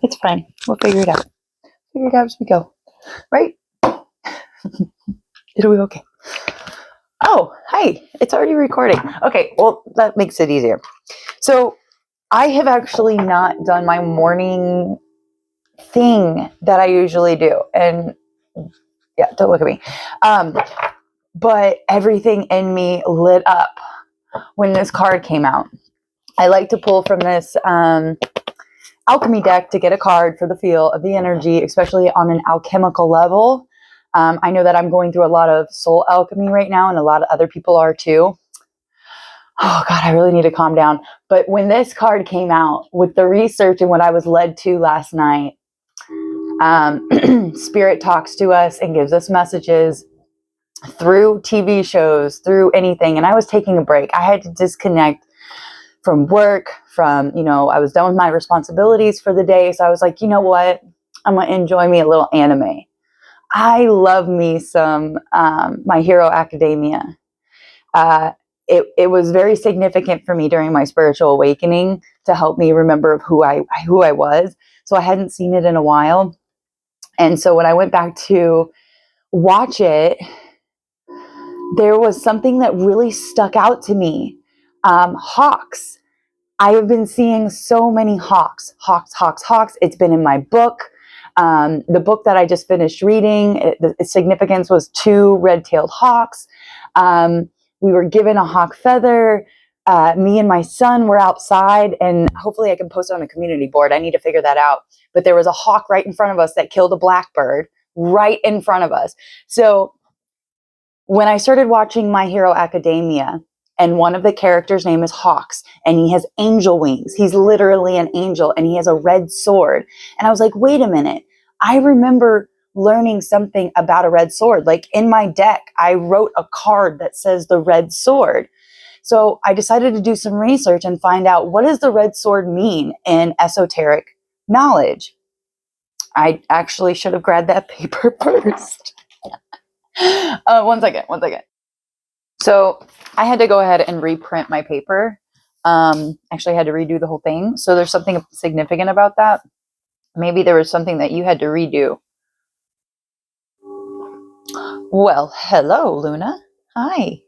It's fine. We'll figure it out. Figure it out as we go. Right? It'll be okay. Oh, hi. It's already recording. Okay, well, that makes it easier. So I have actually not done my morning thing that I usually do. And yeah, don't look at me. But everything in me lit up when this card came out. I like to pull from this alchemy deck to get a card for the feel of the energy, especially on an alchemical level. I know that I'm going through a lot of soul alchemy right now, and a lot of other people are too. Oh God, I really need to calm down. But when this card came out, with the research and what I was led to last night, Spirit talks to us and gives us messages through TV shows, through anything. And I was taking a break. I had to disconnect from work, from, I was done with my responsibilities for the day. So I was like, you know what? I'm going to enjoy me a little anime. I love me some My Hero Academia. It was very significant for me during my spiritual awakening to help me remember who I was. So I hadn't seen it in a while. And so when I went back to watch it, there was something that really stuck out to me. Hawks. I have been seeing so many hawks. It's been in my book. The book that I just finished reading, the significance was 2 red-tailed hawks. We were given a hawk feather. Me and my son were outside, and hopefully I can post it on the community board. I need to figure that out. But there was a hawk right in front of us that killed a blackbird right in front of us. So when I started watching My Hero Academia, and one of the characters' name is Hawks, and he has angel wings. He's literally an angel, and he has a red sword. And I was like, wait a minute. I remember learning something about a red sword. Like in my deck, I wrote a card that says the red sword. So I decided to do some research and find out, what does the red sword mean in esoteric knowledge? I actually should have grabbed that paper first. One second. So I had to go ahead and reprint my paper. Actually, I had to redo the whole thing. So there's something significant about that. Maybe there was something that you had to redo. Well, hello, Luna. Hi.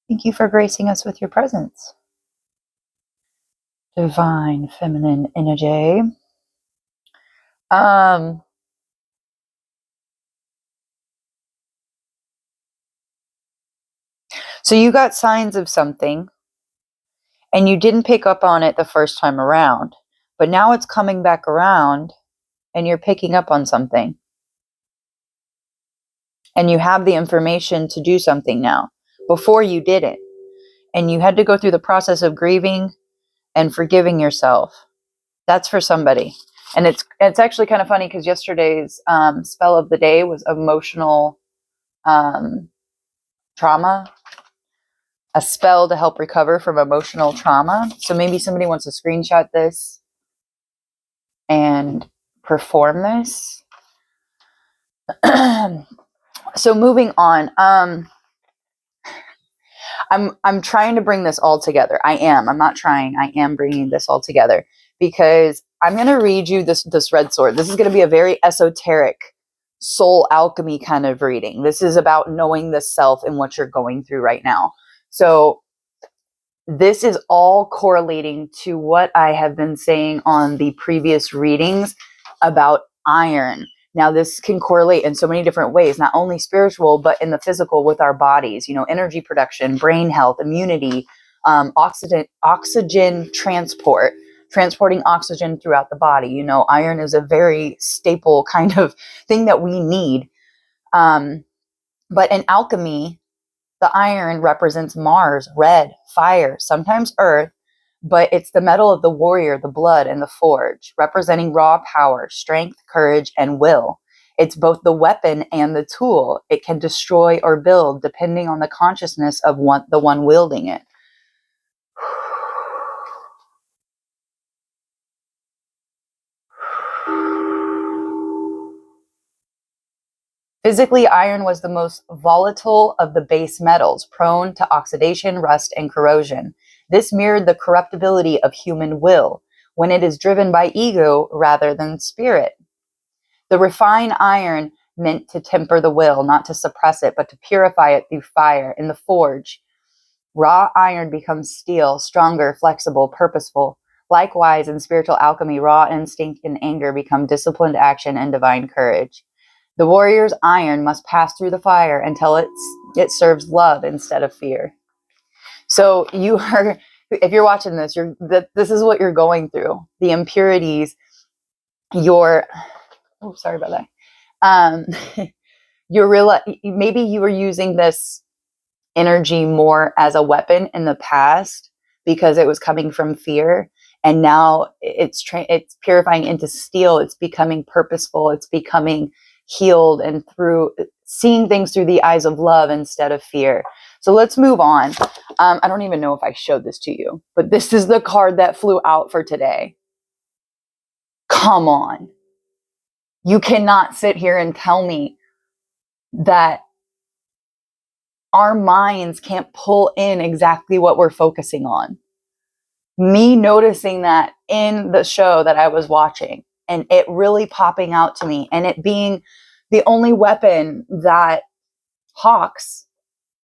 Thank you for gracing us with your presence. Divine feminine energy. So you got signs of something, and you didn't pick up on it the first time around, but now it's coming back around, and you're picking up on something. And you have the information to do something now. Before you didn't. And you had to go through the process of grieving and forgiving yourself. That's for somebody. And it's actually kind of funny because yesterday's spell of the day was emotional trauma. A spell to help recover from emotional trauma. So maybe somebody wants to screenshot this and perform this. So moving on. I'm trying to bring this all together. I'm not trying. I am bringing this all together because I'm going to read you this red sword. This is going to be a very esoteric soul alchemy kind of reading. This is about knowing the self and what you're going through right now. So this is all correlating to what I have been saying on the previous readings about iron. Now, this can correlate in so many different ways, not only spiritual, but in the physical with our bodies, energy production, brain health, immunity, oxygen transporting oxygen throughout the body. Iron is a very staple kind of thing that we need. But in alchemy, the iron represents Mars, red, fire, sometimes earth, but it's the metal of the warrior, the blood, and the forge, representing raw power, strength, courage, and will. It's both the weapon and the tool. It can destroy or build depending on the consciousness of the one wielding it. Physically, iron was the most volatile of the base metals, prone to oxidation, rust, and corrosion. This mirrored the corruptibility of human will. when it is driven by ego rather than spirit. The refined iron meant to temper the will, not to suppress it, but to purify it through fire. In the forge, raw iron becomes steel, stronger, flexible, purposeful. Likewise, in spiritual alchemy, raw instinct and anger become disciplined action and divine courage. The warrior's iron must pass through the fire until it serves love instead of fear. So if you're watching this, this is what you're going through. The impurities, sorry about that. Maybe you were using this energy more as a weapon in the past because it was coming from fear, and now it's purifying into steel. It's becoming purposeful. It's becoming healed, and through seeing things through the eyes of love instead of fear. So let's move on. I don't even know if I showed this to you, but this is the card that flew out for today. Come on. You cannot sit here and tell me that our minds can't pull in exactly what we're focusing on. Me noticing that in the show that I was watching, and it really popping out to me, and it being the only weapon that Hawks,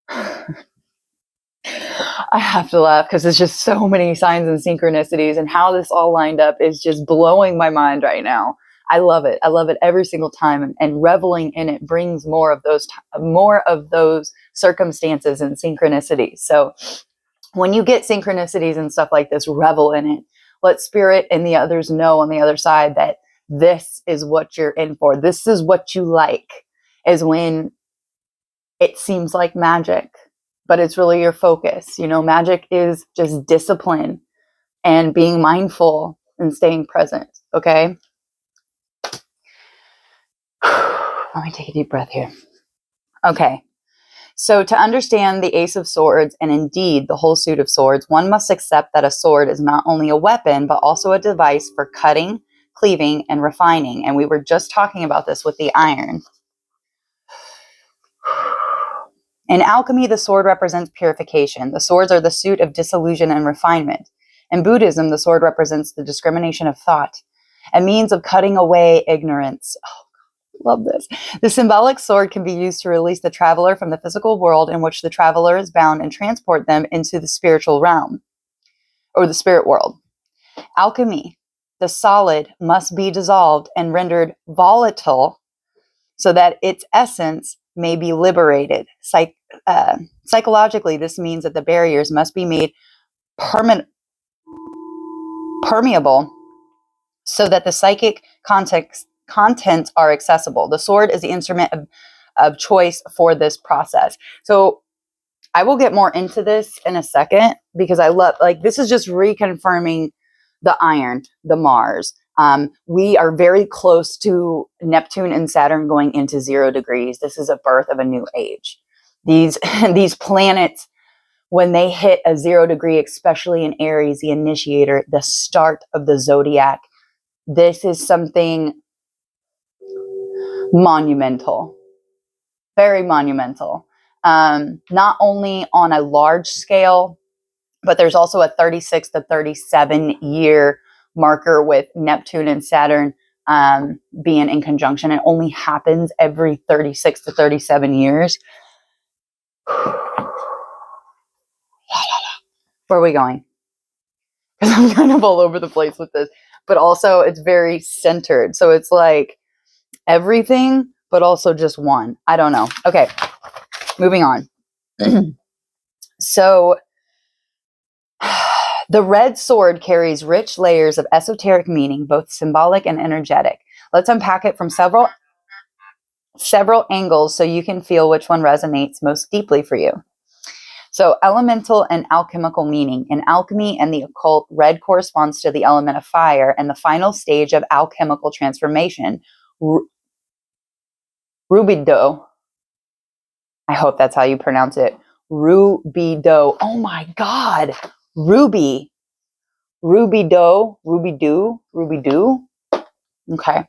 I have to laugh because there's just so many signs and synchronicities, and how this all lined up is just blowing my mind right now. I love it. I love it every single time, and reveling in it brings more of those circumstances and synchronicities. So when you get synchronicities and stuff like this, revel in it. Let spirit and the others know on the other side that this is what you're in for. This is what you like, is when it seems like magic, but it's really your focus. Magic is just discipline and being mindful and staying present. Okay. Let me take a deep breath here. Okay. So to understand the Ace of Swords, and indeed the whole suit of swords, one must accept that a sword is not only a weapon, but also a device for cutting, cleaving, and refining. And we were just talking about this with the iron. In alchemy, the sword represents purification. The swords are the suit of disillusion and refinement. In Buddhism, the sword represents the discrimination of thought, a means of cutting away ignorance. Love this. The symbolic sword can be used to release the traveler from the physical world in which the traveler is bound and transport them into the spiritual realm or the spirit world. Alchemy, the solid must be dissolved and rendered volatile so that its essence may be liberated. Psychologically, this means that the barriers must be made permeable so that the psychic contents are accessible. The sword is the instrument of choice for this process. So I will get more into this in a second, because I love, this is just reconfirming the iron, the Mars. We are very close to Neptune and Saturn going into 0 degrees. This is a birth of a new age. These planets, when they hit a 0 degree, especially in Aries, the initiator, the start of the zodiac, this is something monumental, very monumental. Not only on a large scale, but there's also a 36 to 37 year marker with Neptune and Saturn being in conjunction. It only happens every 36 to 37 years. Where are we going? Because I'm kind of all over the place with this, but also it's very centered. So it's like everything, but also just one. I don't know. Okay, moving on. So the red sword carries rich layers of esoteric meaning, both symbolic and energetic. Let's unpack it from several angles so you can feel which one resonates most deeply for you. So elemental and alchemical meaning. In alchemy and the occult, red corresponds to the element of fire and the final stage of alchemical transformation, rubido. I hope that's how you pronounce it. Rubido. Oh my God. Ruby. Rubido. Okay.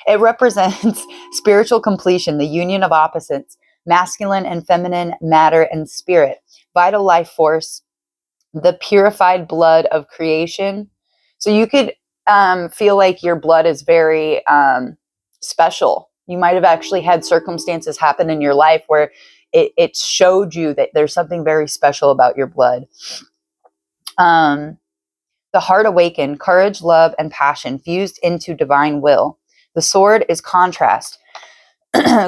It represents spiritual completion, the union of opposites, masculine and feminine matter and spirit, vital life force, the purified blood of creation. So you could feel like your blood is very special. You might have actually had circumstances happen in your life where it showed you that there's something very special about your blood. The heart awakened, courage, love, and passion fused into divine will. The sword is contrast,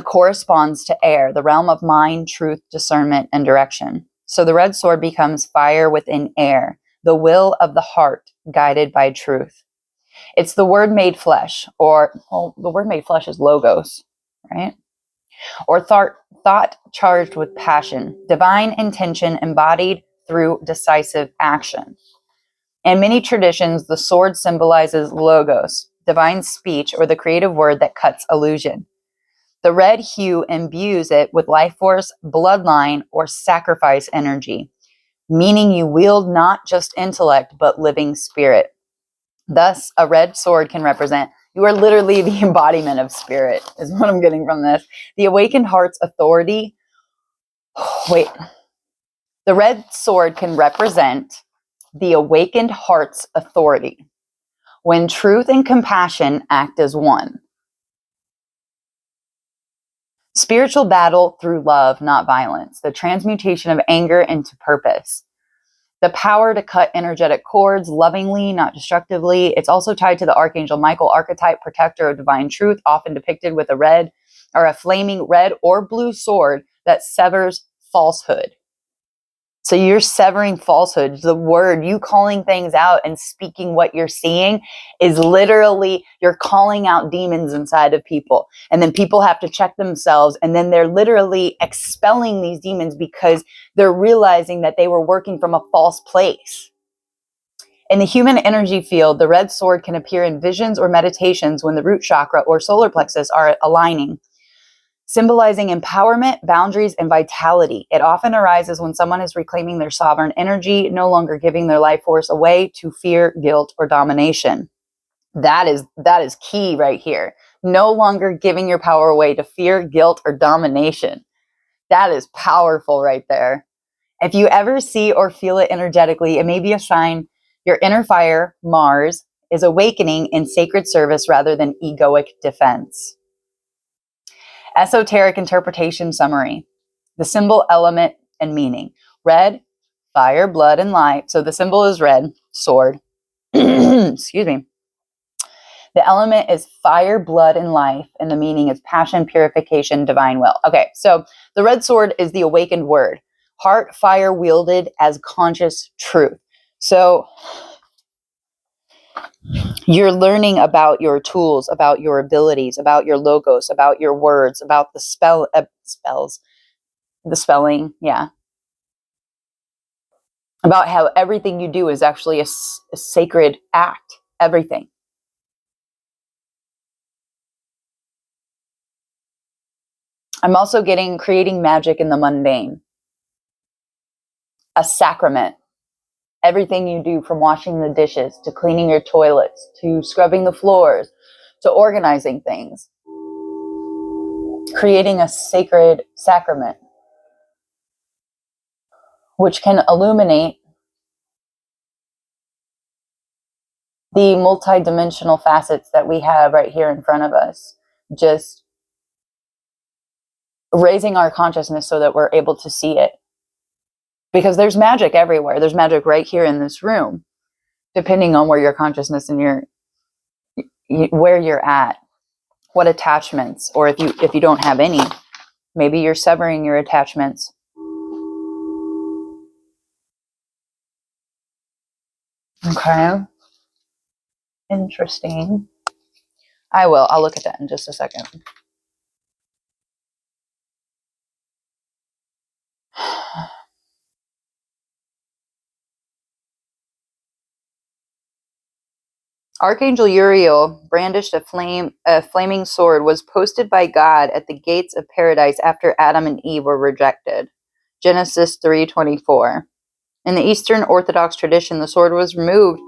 corresponds to air, the realm of mind, truth, discernment, and direction. So the red sword becomes fire within air, the will of the heart, guided by truth. It's the word made flesh, or the word made flesh is logos, right? Or thought charged with passion, divine intention embodied through decisive action. In many traditions, the sword symbolizes logos, divine speech, or the creative word that cuts illusion. The red hue imbues it with life force, bloodline, or sacrifice energy, meaning you wield not just intellect, but living spirit. Thus, a red sword can represent you are literally the embodiment of spirit, is what I'm getting from this. The awakened heart's authority. The red sword can represent the awakened heart's authority when truth and compassion act as one. Spiritual battle through love, not violence. The transmutation of anger into purpose. The power to cut energetic cords lovingly, not destructively. It's also tied to the Archangel Michael archetype, protector of divine truth, often depicted with a flaming red or blue sword that severs falsehood. So you're severing falsehood. The word, you calling things out and speaking what you're seeing is literally, you're calling out demons inside of people. And then people have to check themselves. And then they're literally expelling these demons because they're realizing that they were working from a false place. In the human energy field, the red sword can appear in visions or meditations when the root chakra or solar plexus are aligning, symbolizing empowerment, boundaries, and vitality. It often arises when someone is reclaiming their sovereign energy, no longer giving their life force away to fear, guilt, or domination. That is key right here. No longer giving your power away to fear, guilt, or domination. That is powerful right there. If you ever see or feel it energetically, it may be a sign your inner fire, Mars, is awakening in sacred service rather than egoic defense. Esoteric interpretation summary. The symbol, element, and meaning. Red, fire, blood, and light. So the symbol is red, sword. Excuse me. The element is fire, blood, and life, and the meaning is passion, purification, divine will. Okay, so the red sword is the awakened word. Heart, fire wielded as conscious truth. So you're learning about your tools, about your abilities, about your logos, about your words, about the spells, the spelling, yeah. About how everything you do is actually a sacred act, everything. I'm also creating magic in the mundane. A sacrament. Everything you do, from washing the dishes to cleaning your toilets to scrubbing the floors to organizing things. Creating a sacred sacrament, which can illuminate the multidimensional facets that we have right here in front of us. Just raising our consciousness so that we're able to see it. Because there's magic everywhere. There's magic right here in this room, depending on where your consciousness and where you're at, what attachments, or if you don't have any, maybe you're severing your attachments. Okay. Interesting. I'll look at that in just a second. Archangel Uriel brandished a flaming sword, was posted by God at the gates of paradise after Adam and Eve were rejected. Genesis 3:24. In the Eastern Orthodox tradition, the sword was removed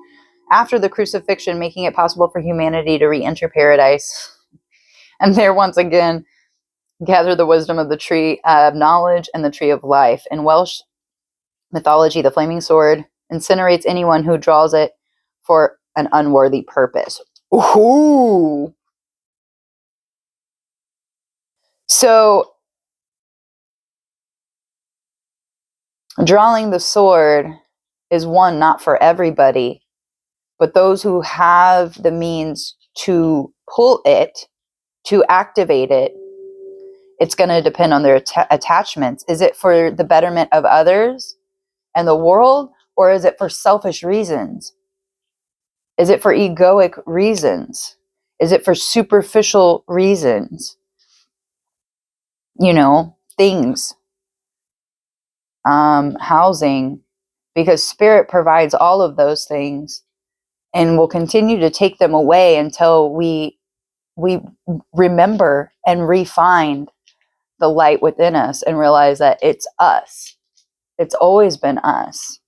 after the crucifixion, making it possible for humanity to re-enter paradise. And there once again gather the wisdom of the tree of knowledge and the tree of life. In Welsh mythology, the flaming sword incinerates anyone who draws it for an unworthy purpose. Ooh. So drawing the sword is one, not for everybody, but those who have the means to pull it, to activate it, it's going to depend on their attachments. Is it for the betterment of others and the world, or is it for selfish reasons? Is it for egoic reasons? Is it for superficial reasons? You know, things, housing, because spirit provides all of those things and will continue to take them away until we remember and refine the light within us and realize that it's us. It's always been us.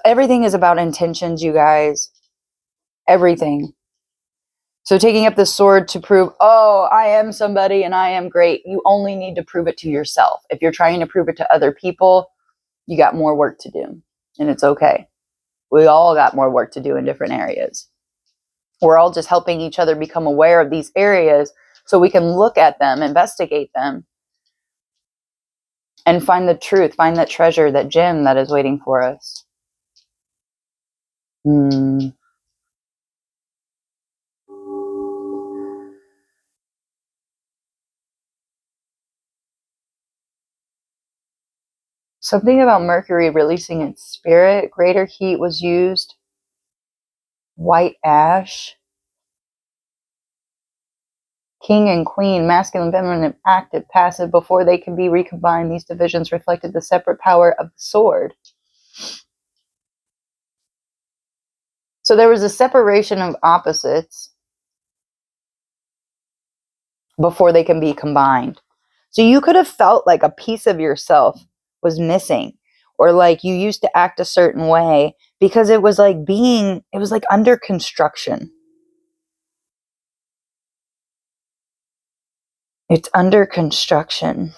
Everything is about intentions, you guys. Everything. So taking up the sword to prove, oh, I am somebody and I am great. You only need to prove it to yourself. If you're trying to prove it to other people, you got more work to do. And it's okay. We all got more work to do in different areas. We're all just helping each other become aware of these areas so we can look at them, investigate them, and find the truth, find that treasure, that gem that is waiting for us. Something about Mercury releasing its spirit. Greater heat was used. White ash. King and queen, masculine, feminine, active, passive. Before they can be recombined, these divisions reflected the separate power of the sword. So there was a separation of opposites before they can be combined. So you could have felt like a piece of yourself was missing, or like you used to act a certain way because it was like under construction. It's under construction.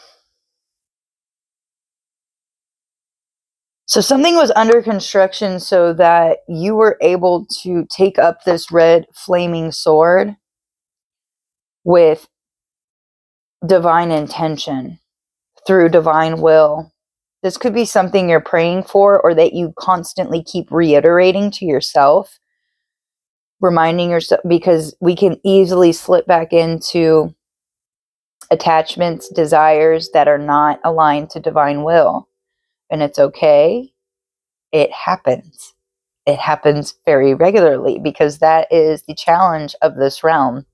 So something was under construction so that you were able to take up this red flaming sword with divine intention, through divine will. This could be something you're praying for or that you constantly keep reiterating to yourself, reminding yourself, because we can easily slip back into attachments, desires that are not aligned to divine will. And it's okay. It happens. It happens very regularly because that is the challenge of this realm.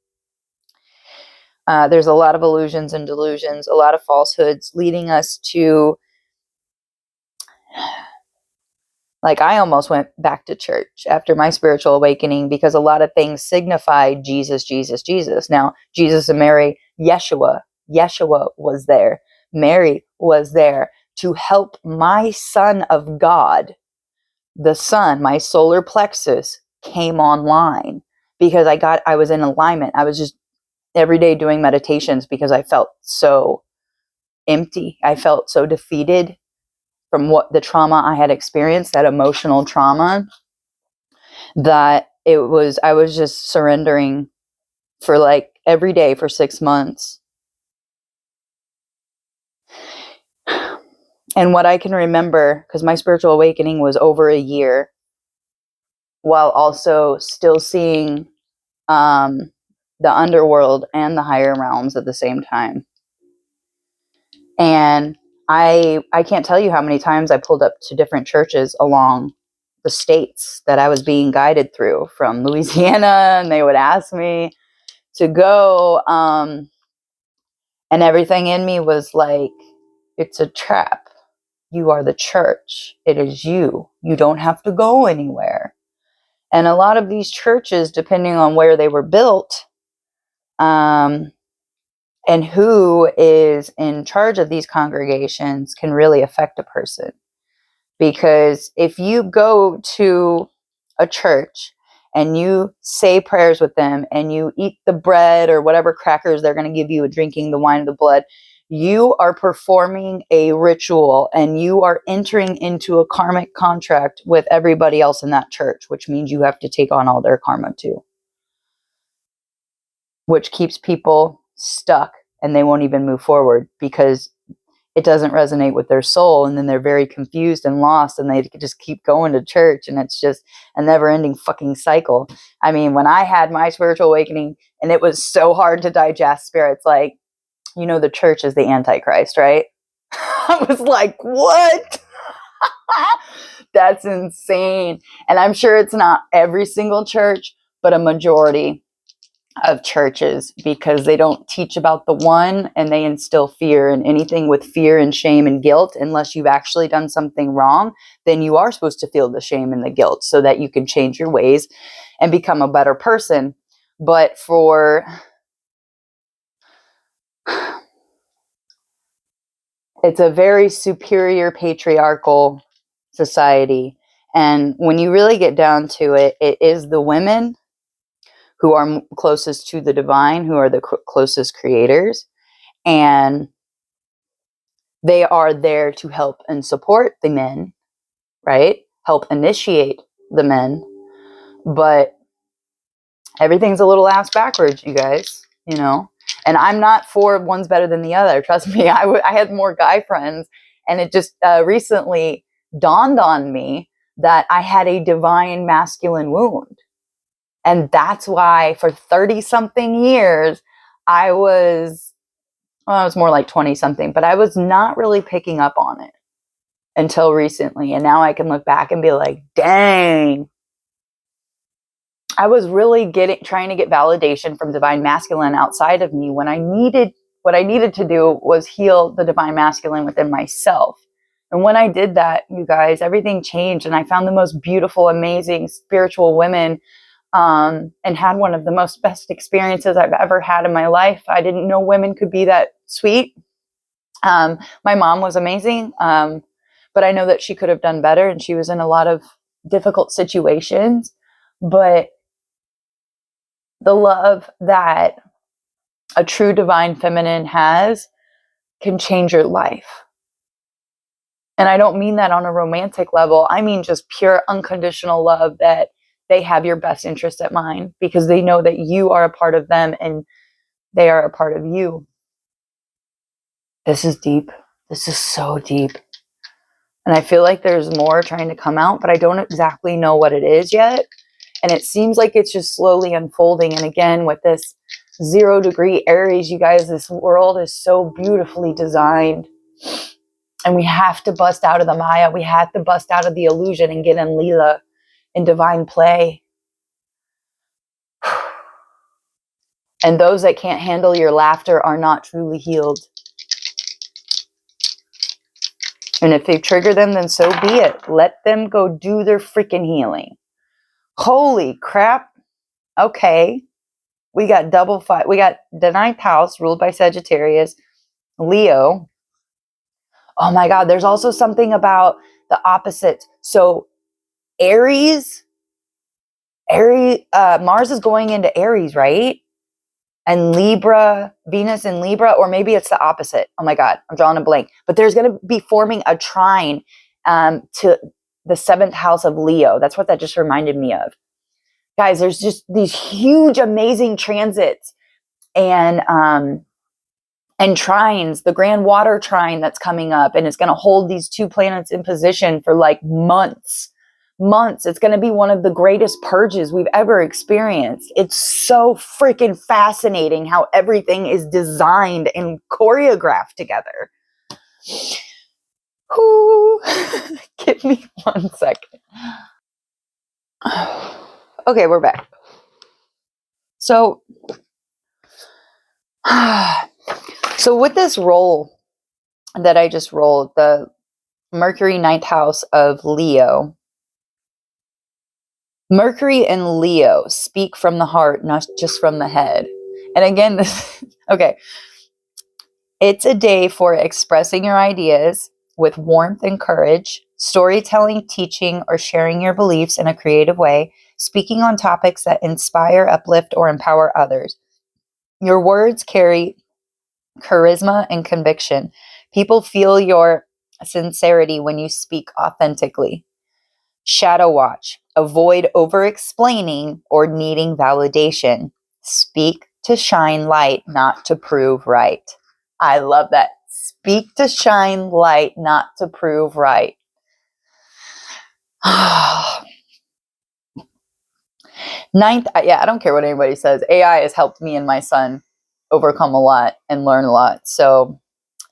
There's a lot of illusions and delusions, a lot of falsehoods leading us to, like, I almost went back to church after my spiritual awakening because a lot of things signify Jesus, Jesus, Jesus. Now, Jesus and Mary, Yeshua was there. Mary was there to help my son of God. The sun, my solar plexus, came online because I was in alignment. I was just every day doing meditations because I felt so empty. I felt so defeated from what the trauma I had experienced, that emotional trauma, that I was just surrendering for like every day for 6 months. And what I can remember, because my spiritual awakening was over a year, while also still seeing the underworld and the higher realms at the same time. And I can't tell you how many times I pulled up to different churches along the states that I was being guided through from Louisiana, and they would ask me to go, and everything in me was like, it's a trap. You are the church. It is you. You don't have to go anywhere. And a lot of these churches, depending on where they were built, and who is in charge of these congregations, can really affect a person. Because if you go to a church and you say prayers with them and you eat the bread or whatever crackers they're going to give you, drinking the wine of the blood, You are performing a ritual and you are entering into a karmic contract with everybody else in that church, which means you have to take on all their karma too, which keeps people stuck and they won't even move forward because it doesn't resonate with their soul. And then they're very confused and lost and they just keep going to church and it's just a never ending fucking cycle. I mean, when I had my spiritual awakening and it was so hard to digest spirits, like, you know, the church is the Antichrist, right? I was like, what? That's insane. And I'm sure it's not every single church, but a majority of churches, because they don't teach about the one and they instill fear, and anything with fear and shame and guilt, unless you've actually done something wrong, then you are supposed to feel the shame and the guilt so that you can change your ways and become a better person. But it's a very superior patriarchal society. And when you really get down to it, it is the women who are closest to the divine, who are the closest creators. And they are there to help and support the men, right? Help initiate the men. But everything's a little ass backwards, you guys, you know? And I'm not for one's better than the other. Trust me, I had more guy friends. And it just recently dawned on me that I had a divine masculine wound. And that's why for 30 something years, I was more like 20 something, but I was not really picking up on it until recently. And now I can look back and be like, dang, I was really trying to get validation from divine masculine outside of me when what I needed to do was heal the divine masculine within myself. And when I did that, you guys, everything changed. And I found the most beautiful, amazing spiritual women, and had one of the most best experiences I've ever had in my life. I didn't know women could be that sweet. My mom was amazing, but I know that she could have done better, and she was in a lot of difficult situations. But the love that a true divine feminine has can change your life. And I don't mean that on a romantic level. I mean just pure unconditional love, that they have your best interest at mind because they know that you are a part of them and they are a part of you. This is deep. This is so deep. And I feel like there's more trying to come out, but I don't exactly know what it is yet. And it seems like it's just slowly unfolding. And again, with this 0 degree Aries, you guys, this world is so beautifully designed. And we have to bust out of the Maya. We have to bust out of the illusion and get in Leela, in divine play. And those that can't handle your laughter are not truly healed. And if they trigger them, then so be it. Let them go do their freaking healing. Holy crap. Okay. We got double five. We got the 9th house ruled by Sagittarius, Leo. Oh my God. There's also something about the opposite. So Aries, Mars is going into Aries, right? And Libra, Venus in Libra, or maybe it's the opposite. Oh my God, I'm drawing a blank. But there's going to be forming a trine to the 7th house of Leo. That's what that just reminded me of. Guys, there's just these huge, amazing transits and trines, the grand water trine that's coming up, and it's going to hold these 2 planets in position for like months. It's going to be one of the greatest purges we've ever experienced. It's so freaking fascinating how everything is designed and choreographed together. Whew. Give me 1 second. Okay, we're back. So with this roll that I just rolled, the Mercury 9th house of Leo, Mercury and Leo speak from the heart, not just from the head. And again, okay, it's a day for expressing your ideas with warmth and courage, storytelling, teaching, or sharing your beliefs in a creative way, speaking on topics that inspire, uplift, or empower others. Your words carry charisma and conviction. People feel your sincerity when you speak authentically. Shadow watch. Avoid over-explaining or needing validation. Speak to shine light, not to prove right. I love that. Speak to shine light, not to prove right. Ninth, yeah, I don't care what anybody says. AI has helped me and my son overcome a lot and learn a lot. So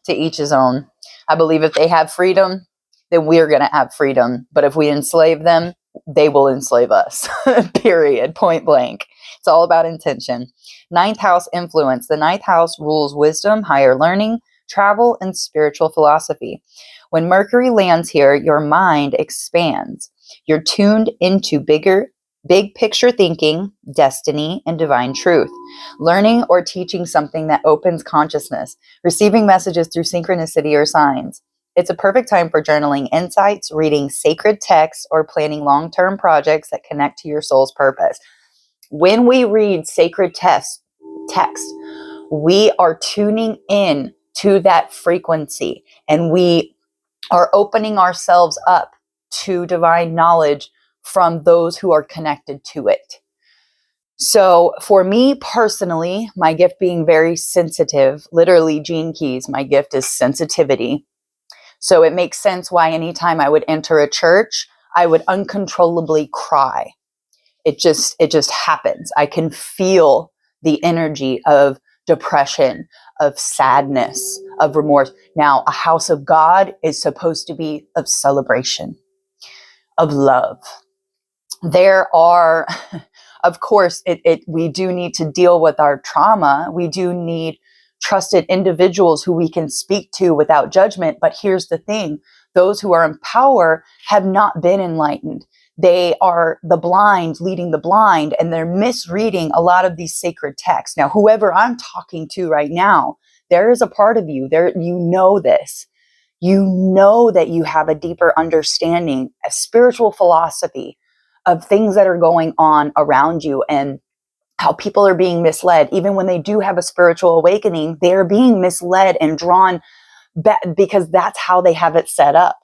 to each his own. I believe if they have freedom, then we're going to have freedom. But if we enslave them, they will enslave us. Period. Point blank. It's all about intention. Ninth house influence. The ninth house rules wisdom, higher learning, travel, and spiritual philosophy. When Mercury lands here, your mind expands. You're tuned into big picture thinking, destiny, and divine truth. Learning or teaching something that opens consciousness, receiving messages through synchronicity or signs. It's a perfect time for journaling insights, reading sacred texts, or planning long-term projects that connect to your soul's purpose. When we read sacred text, we are tuning in to that frequency, and we are opening ourselves up to divine knowledge from those who are connected to it. So for me personally, my gift being very sensitive, literally Gene Keys, my gift is sensitivity. So it makes sense why anytime I would enter a church, I would uncontrollably cry. It just happens. I can feel the energy of depression, of sadness, of remorse. Now, a house of God is supposed to be of celebration, of love. There are, of course, we do need to deal with our trauma. We do need trusted individuals who we can speak to without judgment. But here's the thing. Those who are in power have not been enlightened. They are the blind leading the blind, and they're misreading a lot of these sacred texts. Now, whoever I'm talking to right now, there is a part of you there, you know this. You know that you have a deeper understanding, a spiritual philosophy of things that are going on around you and how people are being misled. Even when they do have a spiritual awakening, they're being misled and drawn back because that's how they have it set up.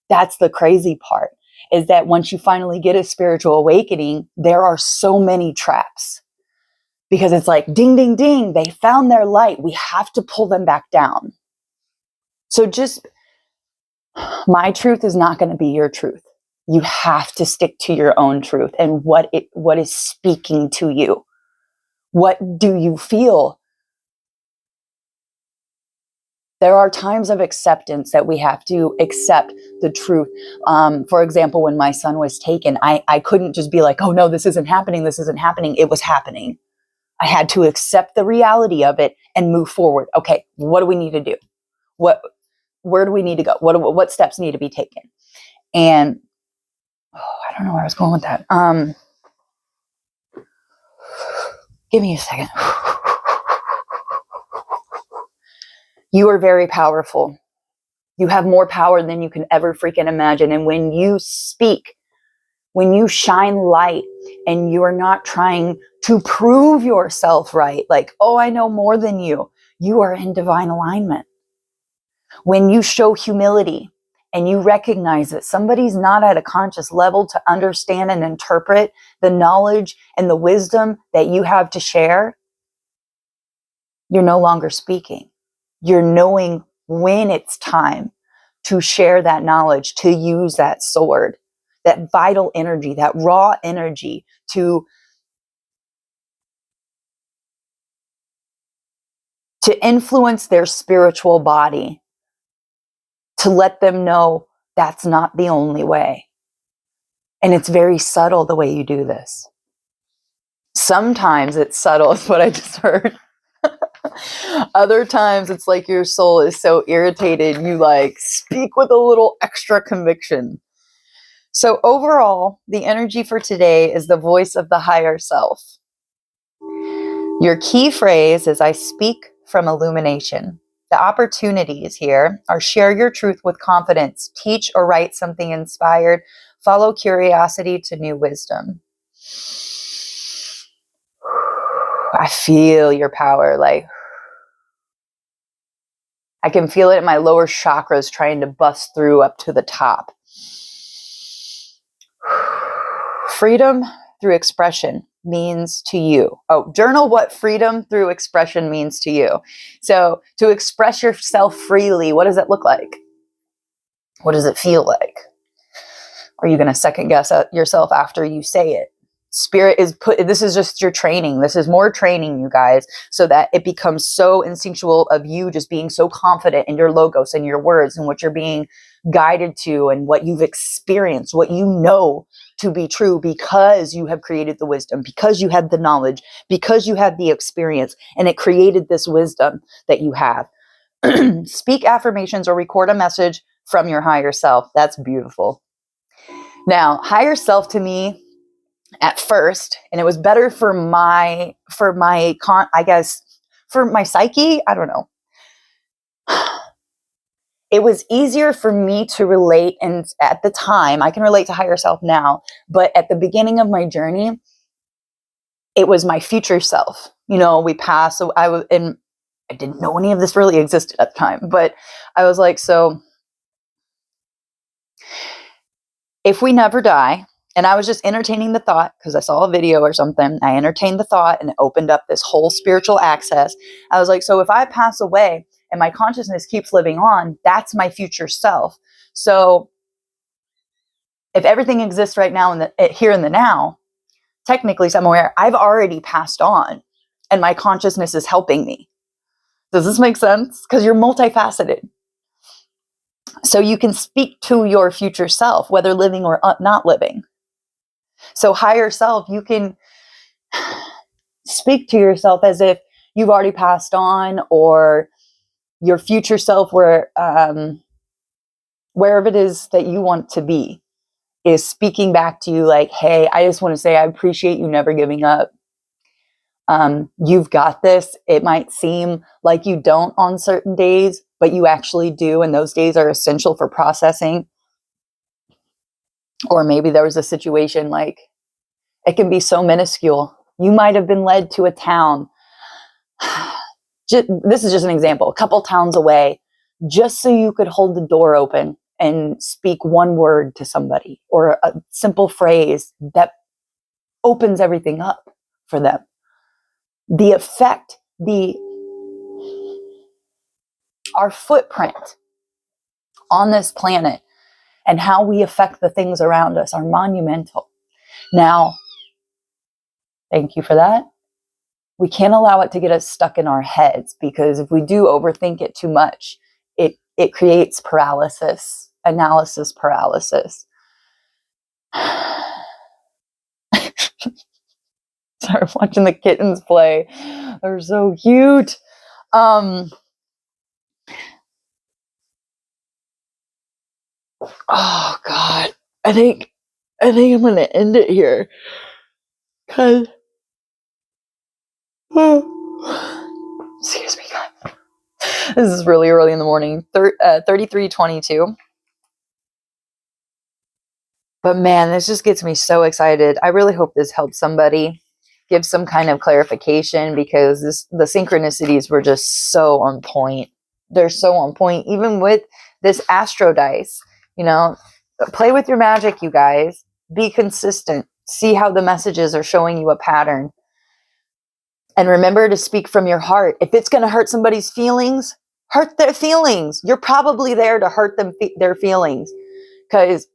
That's the crazy part, is that once you finally get a spiritual awakening, there are so many traps because it's like, ding, ding, ding, they found their light. We have to pull them back down. So just, my truth is not going to be your truth. You have to stick to your own truth and what is speaking to you. What do you feel? There are times of acceptance that we have to accept the truth. For example, when my son was taken, I couldn't just be like, oh no, this isn't happening. This isn't happening. It was happening. I had to accept the reality of it and move forward. Okay, what do we need to do? Where do we need to go? What steps need to be taken? And I don't know where I was going with that. Give me a second. You are very powerful. You have more power than you can ever freaking imagine. And when you speak, when you shine light and you are not trying to prove yourself right, like, oh, I know more than you, you are in divine alignment. When you show humility and you recognize that somebody's not at a conscious level to understand and interpret the knowledge and the wisdom that you have to share, you're no longer speaking. You're knowing when it's time to share that knowledge, to use that sword, that vital energy, that raw energy to influence their spiritual body, to let them know that's not the only way. And it's very subtle the way you do this. Sometimes it's subtle, is what I just heard. Other times it's like your soul is so irritated, you like speak with a little extra conviction. So overall, the energy for today is the voice of the higher self. Your key phrase is, I speak from illumination. The opportunities here are share your truth with confidence, teach or write something inspired, follow curiosity to new wisdom. I feel your power, like I can feel it in my lower chakras trying to bust through up to the top. Freedom through expression means to you. Oh, journal what freedom through expression means to you. So to express yourself freely, what does it look like? What does it feel like? Are you going to second guess yourself after you say it? Spirit is this is just your training. This is more training, you guys, so that it becomes so instinctual of you just being so confident in your logos and your words and what you're being guided to and what you've experienced, what you know to be true because you have created the wisdom, because you had the knowledge, because you had the experience, and it created this wisdom that you have. Speak affirmations or record a message from your higher self. That's beautiful. Now, higher self to me at first, and it was better for my psyche, I don't know. It was easier for me to relate, and at the time, I can relate to higher self now, but at the beginning of my journey, it was my future self. You know, we passed, so I didn't know any of this really existed at the time, but I was like, so if we never die, and I was just entertaining the thought because I saw a video or something. I entertained the thought and it opened up this whole spiritual access. I was like, so if I pass away and my consciousness keeps living on, that's my future self. So if everything exists right now in here in the now, technically somewhere I've already passed on and my consciousness is helping me. Does this make sense? Because you're multifaceted. So you can speak to your future self, whether living or not living. So higher self, you can speak to yourself as if you've already passed on, or your future self, wherever it is that you want to be, is speaking back to you like, hey, I just want to say I appreciate you never giving up. You've got this. It might seem like you don't on certain days, but you actually do. And those days are essential for processing. Or maybe there was a situation like, it can be so minuscule. You might have been led to a town. This is just an example, a couple towns away, just so you could hold the door open and speak one word to somebody or a simple phrase that opens everything up for them. The effect, our footprint on this planet and how we affect the things around us are monumental. Now, thank you for that. We can't allow it to get us stuck in our heads, because if we do overthink it too much, it creates paralysis, analysis paralysis. Sorry, watching the kittens play. They're so cute. Oh God. I think I'm gonna end it here. Cause excuse me, God. This is really early in the morning. 33:22. But man, this just gets me so excited. I really hope this helps somebody, give some kind of clarification, because the synchronicities were just so on point. They're so on point, even with this astro dice. You know, play with your magic, you guys. Be consistent. See how the messages are showing you a pattern. And remember to speak from your heart. If it's going to hurt somebody's feelings, hurt their feelings. You're probably there to hurt their feelings, because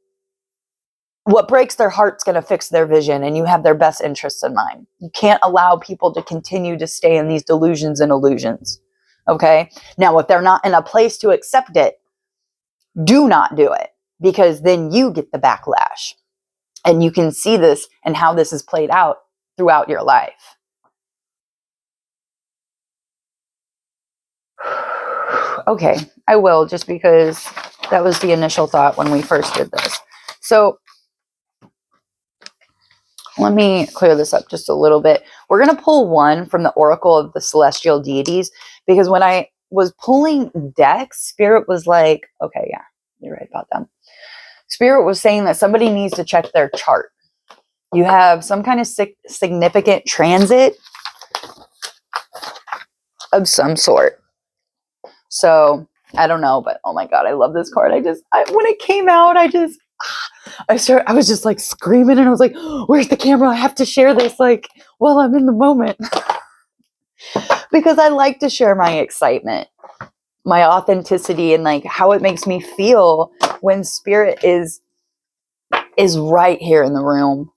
what breaks their heart's going to fix their vision, and you have their best interests in mind. You can't allow people to continue to stay in these delusions and illusions. Okay? Now, if they're not in a place to accept it, do not do it, because then you get the backlash. And you can see this and how this is played out throughout your life. Okay, I will, just because that was the initial thought when we first did this. So let me clear this up just a little bit. We're going to pull one from the Oracle of the Celestial Deities, because when I was pulling decks, Spirit was like, okay, yeah, you're right about them. Spirit was saying that somebody needs to check their chart. You have some kind of significant transit of some sort. So I don't know, but oh my God, I love this card. When it came out, I was just like screaming, and I was like, where's the camera? I have to share this like while I'm in the moment. Because I like to share my excitement, my authenticity, and like how it makes me feel when spirit is right here in the room,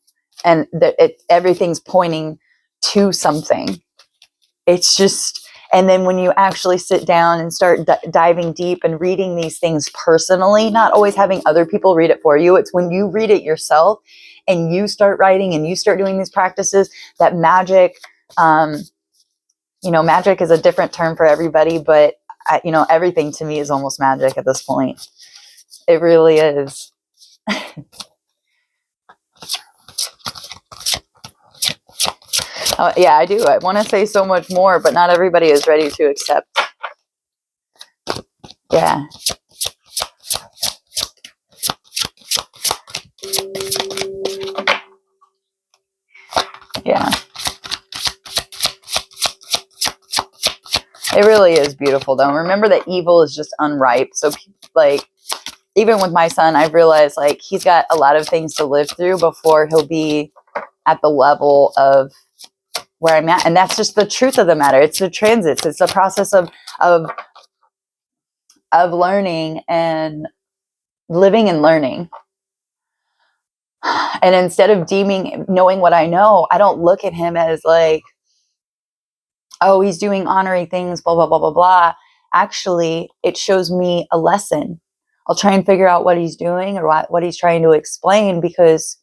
and that everything's pointing to something. It's just, and then when you actually sit down and start diving deep and reading these things personally, not always having other people read it for you, it's when you read it yourself and you start writing and you start doing these practices, that magic, magic is a different term for everybody, but everything to me is almost magic at this point. It really is. Yeah, I do. I want to say so much more, but not everybody is ready to accept. Yeah. Yeah. It really is beautiful, though. Remember that evil is just unripe. So, like, even with my son, I've realized, like, he's got a lot of things to live through before he'll be at the level of where I'm at. And that's just the truth of the matter. It's the transits. It's the process of learning and living and learning. And instead of knowing what I know, I don't look at him as like, oh, he's doing honorary things, blah, blah, blah, blah, blah. Actually, it shows me a lesson. I'll try and figure out what he's doing or what he's trying to explain, because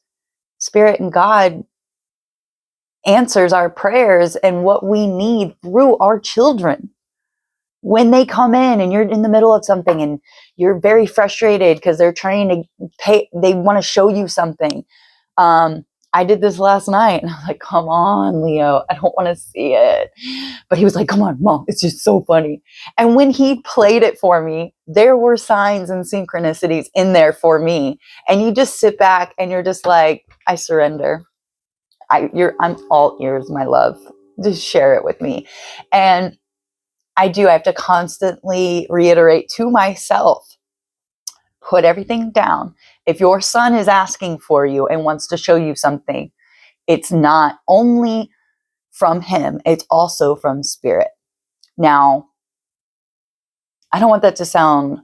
Spirit and God answers our prayers and what we need through our children. When they come in and you're in the middle of something and you're very frustrated because they're trying to they want to show you something. I did this last night and I was like, come on, Leo, I don't want to see it. But he was like, come on, Mom, it's just so funny. And when he played it for me, there were signs and synchronicities in there for me. And you just sit back and you're just like, I surrender. I'm all ears, my love. Just share it with me. And I have to constantly reiterate to myself, put everything down. If your son is asking for you and wants to show you something, it's not only from him, it's also from Spirit. Now, I don't want that to sound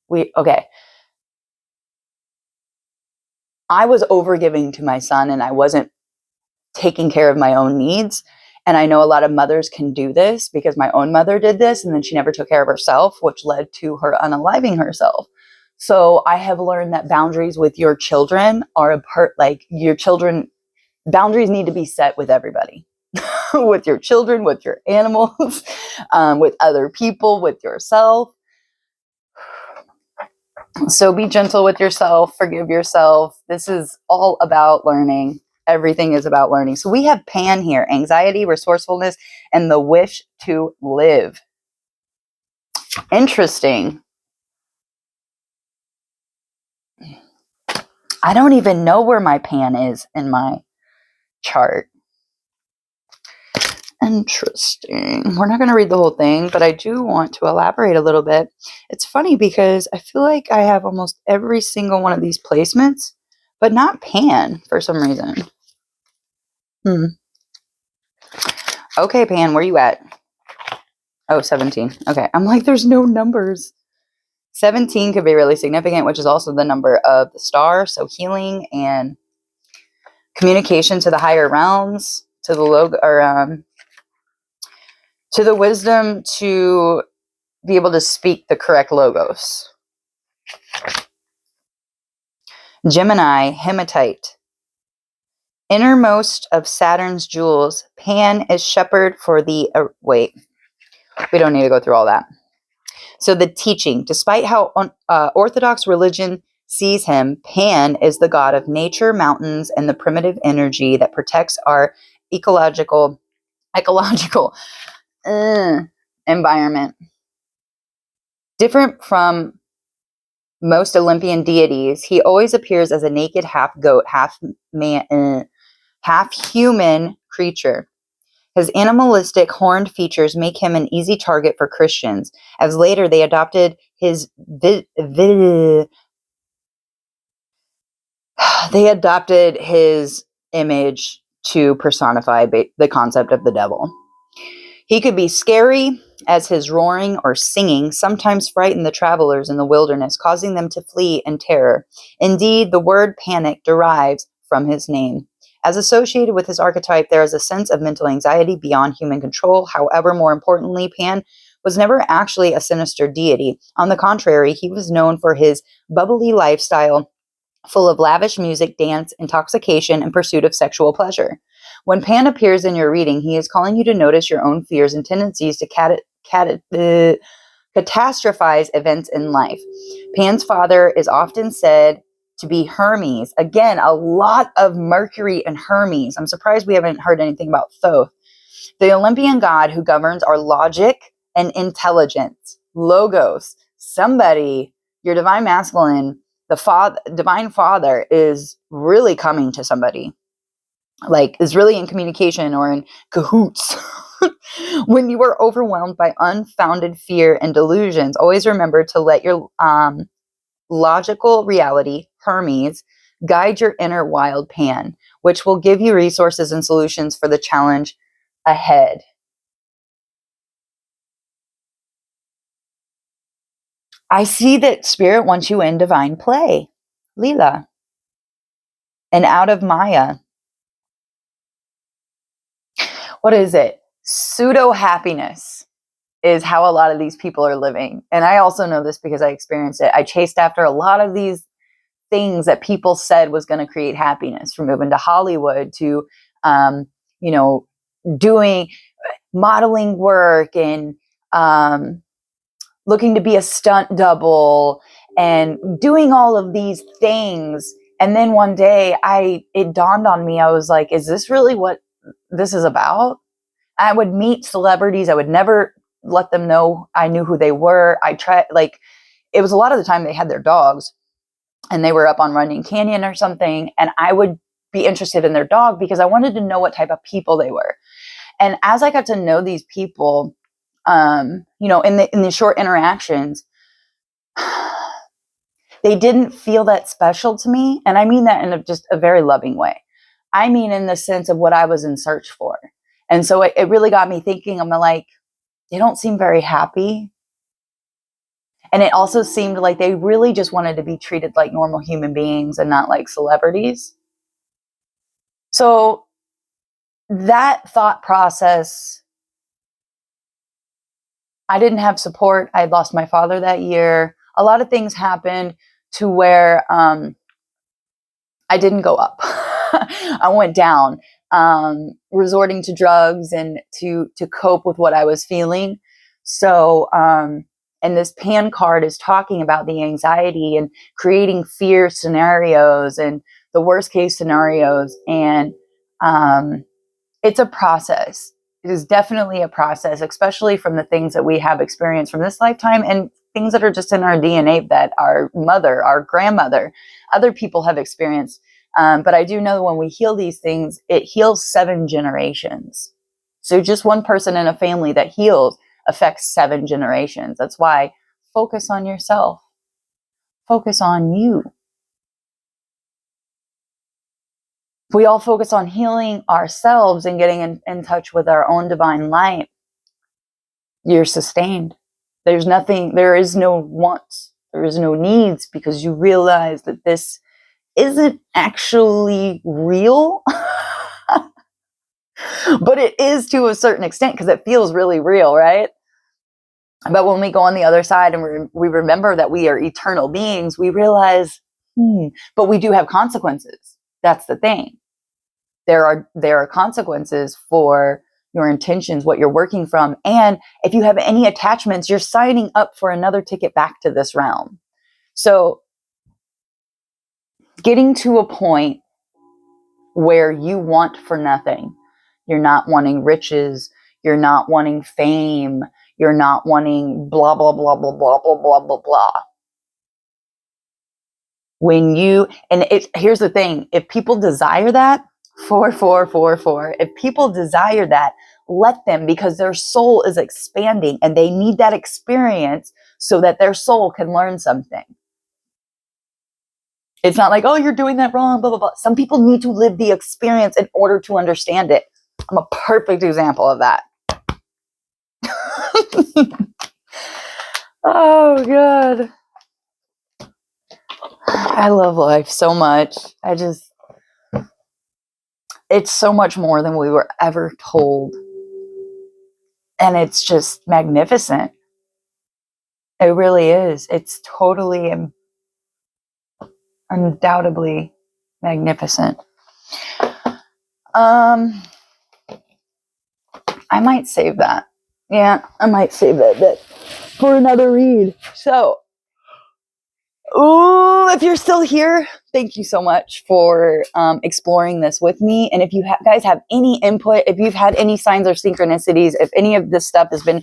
weird. Okay. I was overgiving to my son and I wasn't taking care of my own needs. And I know a lot of mothers can do this because my own mother did this and then she never took care of herself, which led to her unaliving herself. So I have learned that boundaries with your children are boundaries need to be set with everybody, with your children, with your animals, with other people, with yourself. So be gentle with yourself, forgive yourself. This is all about learning. Everything is about learning. So we have Pan here, anxiety, resourcefulness, and the wish to live. Interesting. I don't even know where my Pan is in my chart. Interesting. We're not going to read the whole thing, but I do want to elaborate a little bit. It's funny because I feel like I have almost every single one of these placements, but not Pan for some reason. Okay, Pan, where you at? Oh, 17. Okay. I'm like, there's no numbers. 17 could be really significant, which is also the number of the star. So healing and communication to the higher realms, to the logo, or to the wisdom to be able to speak the correct logos. Gemini, hematite. Innermost of Saturn's jewels, Pan is shepherd for the... wait, we don't need to go through all that. So the teaching, despite how Orthodox religion sees him, Pan is the god of nature, mountains, and the primitive energy that protects our ecological environment. Different from most Olympian deities, he always appears as a naked half goat, half man, half human creature. His animalistic horned features make him an easy target for Christians, as later they adopted his image to personify the concept of the devil. He could be scary, as his roaring or singing sometimes frightened the travelers in the wilderness, causing them to flee in terror. Indeed, the word panic derives from his name. As associated with his archetype, there is a sense of mental anxiety beyond human control. However, more importantly, Pan was never actually a sinister deity. On the contrary, he was known for his bubbly lifestyle, full of lavish music, dance, intoxication, and pursuit of sexual pleasure. When Pan appears in your reading, he is calling you to notice your own fears and tendencies to catastrophize events in life. Pan's father is often said to be Hermes. Again, a lot of Mercury and Hermes. I'm surprised we haven't heard anything about Thoth. The Olympian god who governs our logic and intelligence. Logos. Somebody, your divine masculine, the divine father is really coming to somebody. Like, is really in communication or in cahoots. When you are overwhelmed by unfounded fear and delusions, always remember to let your logical reality, Hermes, guide your inner wild Pan, which will give you resources and solutions for the challenge ahead. I see that Spirit wants you in divine play, Leela, and out of Maya. What is it? Pseudo happiness is how a lot of these people are living. And I also know this because I experienced it. I chased after a lot of these things that people said was going to create happiness, from moving to Hollywood to, doing modeling work and looking to be a stunt double and doing all of these things. And then one day it dawned on me, I was like, is this really what this is about? I would meet celebrities. I would never let them know I knew who they were. It was a lot of the time they had their dogs and they were up on Runyon Canyon or something. And I would be interested in their dog because I wanted to know what type of people they were. And as I got to know these people, in the short interactions, they didn't feel that special to me. And I mean that in just a very loving way. I mean, in the sense of what I was in search for. And so it really got me thinking. I'm like, they don't seem very happy. And it also seemed like they really just wanted to be treated like normal human beings and not like celebrities. So that thought process, I didn't have support. I had lost my father that year. A lot of things happened to where I didn't go up. I went down, resorting to drugs and to cope with what I was feeling. So, and this Pan card is talking about the anxiety and creating fear scenarios and the worst case scenarios. And it's a process. It is definitely a process, especially from the things that we have experienced from this lifetime and things that are just in our DNA that our mother, our grandmother, other people have experienced. But I do know when we heal these things, it heals 7 generations. So just one person in a family that heals affects 7 generations. That's why focus on yourself. Focus on you. If we all focus on healing ourselves and getting in touch with our own divine light, you're sustained. There is no wants, there is no needs, because you realize that this isn't actually real. But it is to a certain extent because it feels really real, right? But when we go on the other side and we remember that we are eternal beings, we realize, but we do have consequences. That's the thing. There are consequences for your intentions, what you're working from. And if you have any attachments, you're signing up for another ticket back to this realm. So getting to a point where you want for nothing. You're not wanting riches. You're not wanting fame. You're not wanting blah, blah, blah, blah, blah, blah, blah, blah, blah. Here's the thing, if people desire that, 4, 4, 4, 4. If people desire that, let them, because their soul is expanding and they need that experience so that their soul can learn something. It's not like, oh, you're doing that wrong, blah, blah, blah. Some people need to live the experience in order to understand it. I'm a perfect example of that. Oh, God. I love life so much. It's so much more than we were ever told. And it's just magnificent. It really is. It's totally and undoubtedly magnificent. I might save that. Yeah, I might save that bit for another read. So, if you're still here, thank you so much for exploring this with me. And if you guys have any input, if you've had any signs or synchronicities, if any of this stuff has been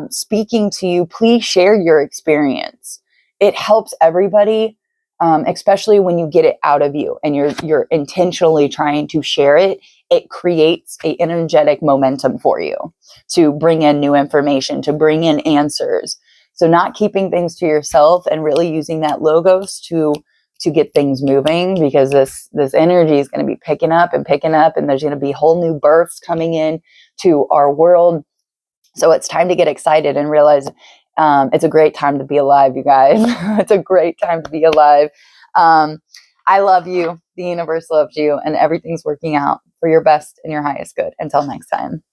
speaking to you, please share your experience. It helps everybody, especially when you get it out of you and you're intentionally trying to share it. It creates an energetic momentum for you to bring in new information, to bring in answers. So not keeping things to yourself and really using that logos to get things moving, because this energy is going to be picking up, and there's going to be whole new births coming in to our world. So it's time to get excited and realize it's a great time to be alive, you guys. It's a great time to be alive. I love you. The universe loves you, and everything's working out for your best and your highest good. Until next time.